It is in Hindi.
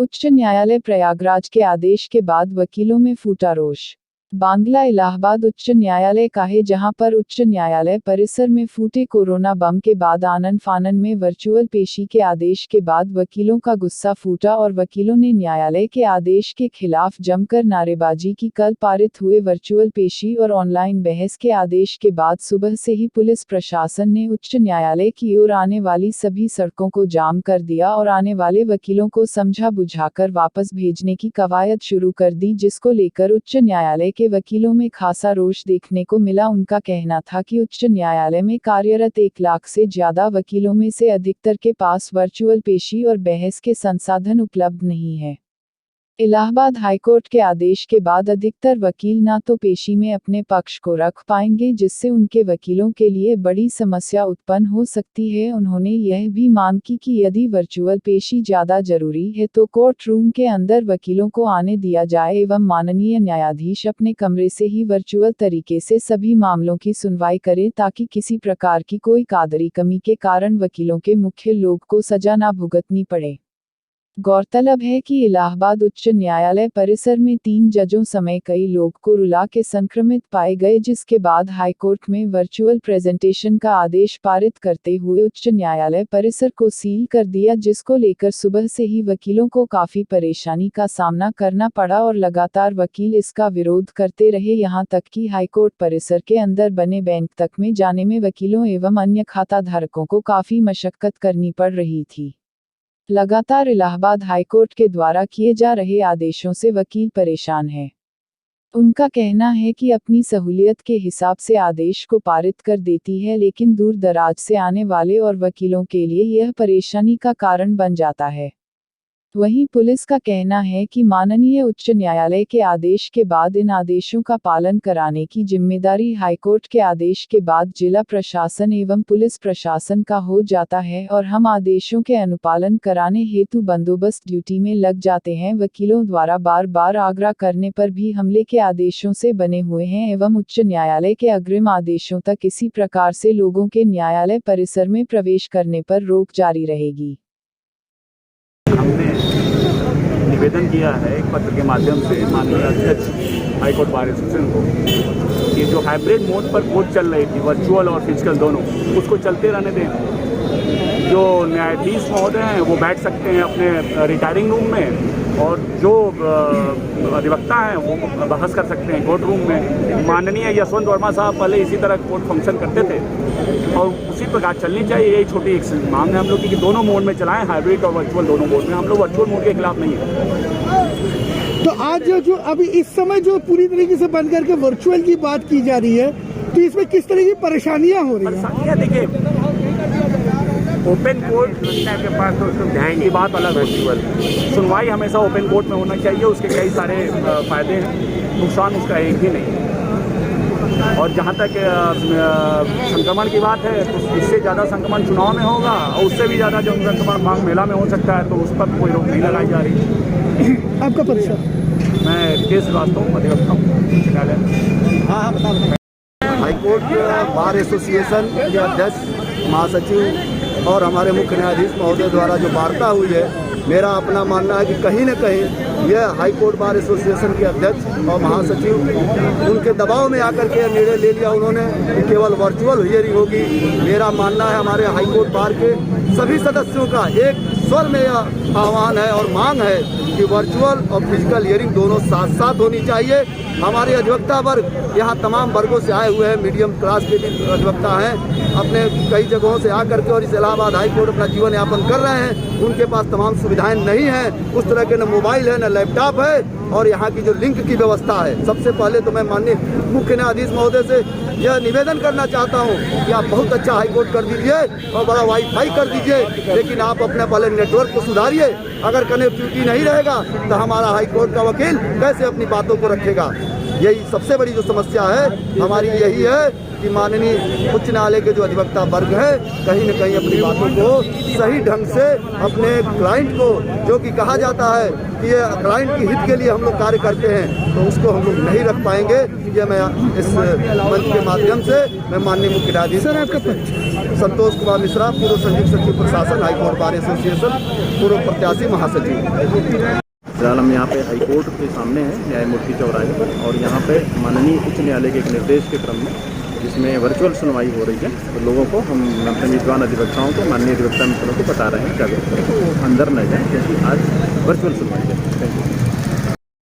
उच्च न्यायालय प्रयागराज के आदेश के बाद वकीलों में फूटा रोष। बांग्ला इलाहाबाद उच्च न्यायालय का है, जहां पर उच्च न्यायालय परिसर में फूटे कोरोना बम के बाद आनन फानन में वर्चुअल पेशी के आदेश के बाद वकीलों का गुस्सा फूटा और वकीलों ने न्यायालय के आदेश के खिलाफ जमकर नारेबाजी की। कल पारित हुए वर्चुअल पेशी और ऑनलाइन बहस के आदेश के बाद सुबह से ही पुलिस प्रशासन ने उच्च न्यायालय की ओर आने वाली सभी सड़कों को जाम कर दिया और आने वाले वकीलों को समझा बुझाकर वापस भेजने की कवायद शुरू कर दी, जिसको लेकर उच्च न्यायालय के वकीलों में खासा रोष देखने को मिला। उनका कहना था कि उच्च न्यायालय में कार्यरत 1 लाख से ज्यादा वकीलों में से अधिकतर के पास वर्चुअल पेशी और बहस के संसाधन उपलब्ध नहीं है। इलाहाबाद हाईकोर्ट के आदेश के बाद अधिकतर वकील ना तो पेशी में अपने पक्ष को रख पाएंगे, जिससे उनके वकीलों के लिए बड़ी समस्या उत्पन्न हो सकती है। उन्होंने यह भी मांग की कि यदि वर्चुअल पेशी ज्यादा जरूरी है तो कोर्ट रूम के अंदर वकीलों को आने दिया जाए एवं माननीय न्यायाधीश अपने कमरे से ही वर्चुअल तरीके से सभी मामलों की सुनवाई करें, ताकि किसी प्रकार की कोई कादरी कमी के कारण वकीलों के मुख्य लोग को सजा ना भुगतनी पड़े। गौरतलब है कि इलाहाबाद उच्च न्यायालय परिसर में 3 जजों समेत कई लोग कोरोना के संक्रमित पाए गए, जिसके बाद हाईकोर्ट में वर्चुअल प्रेजेंटेशन का आदेश पारित करते हुए उच्च न्यायालय परिसर को सील कर दिया, जिसको लेकर सुबह से ही वकीलों को काफी परेशानी का सामना करना पड़ा और लगातार वकील इसका विरोध करते रहे। यहां तक कि हाईकोर्ट परिसर के अंदर बने बैंक तक में जाने में वकीलों एवं अन्य खाता धारकों को काफी मशक्कत करनी पड़ रही थी। लगातार इलाहाबाद हाईकोर्ट के द्वारा किए जा रहे आदेशों से वकील परेशान हैं। उनका कहना है कि अपनी सहूलियत के हिसाब से आदेश को पारित कर देती है, लेकिन दूर दराज से आने वाले और वकीलों के लिए यह परेशानी का कारण बन जाता है। वहीं पुलिस का कहना है कि माननीय उच्च न्यायालय के आदेश के बाद इन आदेशों का पालन कराने की जिम्मेदारी हाईकोर्ट के आदेश के बाद जिला प्रशासन एवं पुलिस प्रशासन का हो जाता है और हम आदेशों के अनुपालन कराने हेतु बंदोबस्त ड्यूटी में लग जाते हैं। वकीलों द्वारा बार बार आग्रह करने पर भी हमले के आदेशों से बने हुए हैं एवं उच्च न्यायालय के अग्रिम आदेशों तक इसी प्रकार से लोगों के न्यायालय परिसर में प्रवेश करने पर रोक जारी रहेगी। हमने निवेदन किया है एक पत्र के माध्यम से माननीय अध्यक्ष हाईकोर्ट बार एसोसिएशन को कि जो हाइब्रिड मोड पर कोर्ट चल रही थी, वर्चुअल और फिजिकल दोनों, उसको चलते रहने दें। जो न्यायाधीश महोदय हैं वो बैठ सकते हैं अपने रिटायरिंग रूम में, और जो अधिवक्ता हैं वो बहस कर सकते हैं कोर्ट रूम में। माननीय यशवंत वर्मा साहब पहले इसी तरह कोर्ट फंक्शन करते थे और उसी प्रकार चलनी चाहिए। यही छोटी एक मांग है हम लोग की कि दोनों मोड में चलाएं, हाइब्रिड और वर्चुअल दोनों मोड में। हम लोग वर्चुअल मोड के खिलाफ नहीं है। तो आज जो अभी इस समय जो पूरी तरीके से बंद करके वर्चुअल की बात की जा रही है, तो इसमें किस तरह की परेशानियां हो रही हैं? देखिए, ओपन कोर्ट के पास तो सुविधाएं की बात अलग है। सुनवाई हमेशा ओपन कोर्ट में होना चाहिए, उसके कई सारे फायदे हैं, नुकसान उसका एक भी नहीं। और जहाँ तक संक्रमण की बात है, तो इससे ज़्यादा संक्रमण चुनाव में होगा और उससे भी ज़्यादा जो संक्रमण मांग मेला में हो सकता है, तो उस पर कोई रोक नहीं लगाई जा रही। आपका परिचय? मैं रितेश श्रीवास्तव, अधिवक्ता हूँ न्यायालय। हाँ बताओ। हाईकोर्ट बार एसोसिएशन के अध्यक्ष, महासचिव और हमारे मुख्य न्यायाधीश महोदय द्वारा जो वार्ता हुई है, मेरा अपना मानना है कि कहीं न कहीं यह हाईकोर्ट बार एसोसिएशन के अध्यक्ष और महासचिव उनके दबाव में आकर के निर्णय ले लिया उन्होंने कि केवल वर्चुअल हियरिंग होगी। मेरा मानना है हमारे हाईकोर्ट बार के सभी सदस्यों का एक स्वर में यह आह्वान है और मांग है कि वर्चुअल और फिजिकल हियरिंग दोनों साथ साथ होनी चाहिए। हमारे अधिवक्ता वर्ग यहाँ तमाम वर्गों से आए हुए हैं, मीडियम क्लास के भी अधिवक्ता हैं, अपने कई जगहों से आकर के और इस इलाहाबाद हाईकोर्ट अपना जीवन यापन कर रहे हैं। उनके पास तमाम सुविधाएं नहीं हैं, उस तरह के न मोबाइल है न लैपटॉप है, और यहाँ की जो लिंक की व्यवस्था है। सबसे पहले तो मैं माननीय मुख्य न्यायाधीश महोदय से यह निवेदन करना चाहता हूँ कि आप बहुत अच्छा हाईकोर्ट कर दीजिए और बड़ा वाईफाई कर दीजिए, लेकिन आप अपने पहले नेटवर्क को सुधारिए। अगर कनेक्टिविटी नहीं रहेगा तो हमारा हाईकोर्ट का वकील कैसे अपनी बातों को रखेगा? यही सबसे बड़ी जो समस्या है हमारी यही है कि माननीय उच्च न्यायालय के जो अधिवक्ता वर्ग है कहीं न कहीं अपनी बातों को सही ढंग से अपने क्लाइंट को, जो कि कहा जाता है कि ये क्लाइंट की हित के लिए हम लोग कार्य करते हैं, तो उसको हम लोग नहीं रख पाएंगे। ये मैं इस मंच के माध्यम से मैं माननीय मुख्य न्यायाधीश सर आपका परिचय। संतोष कुमार मिश्रा, पूर्व संयुक्त सचिव प्रशासन, हाईकोर्ट बार एसोसिएशन, पूर्व प्रत्याशी महासचिव। फिलहाल हम यहाँ पे हाईकोर्ट के सामने हैं, न्यायमूर्ति चौराहे पर, और यहाँ पे माननीय उच्च न्यायालय के एक निर्देश के क्रम में जिसमें वर्चुअल सुनवाई हो रही है, तो लोगों को हम अपने विद्वान अधिवक्ताओं को, माननीय अधिवक्ता मित्रों को बता रहे हैं जागरूक करें तो अंदर न जाएं, क्योंकि आज वर्चुअल सुनवाई है। Thank you.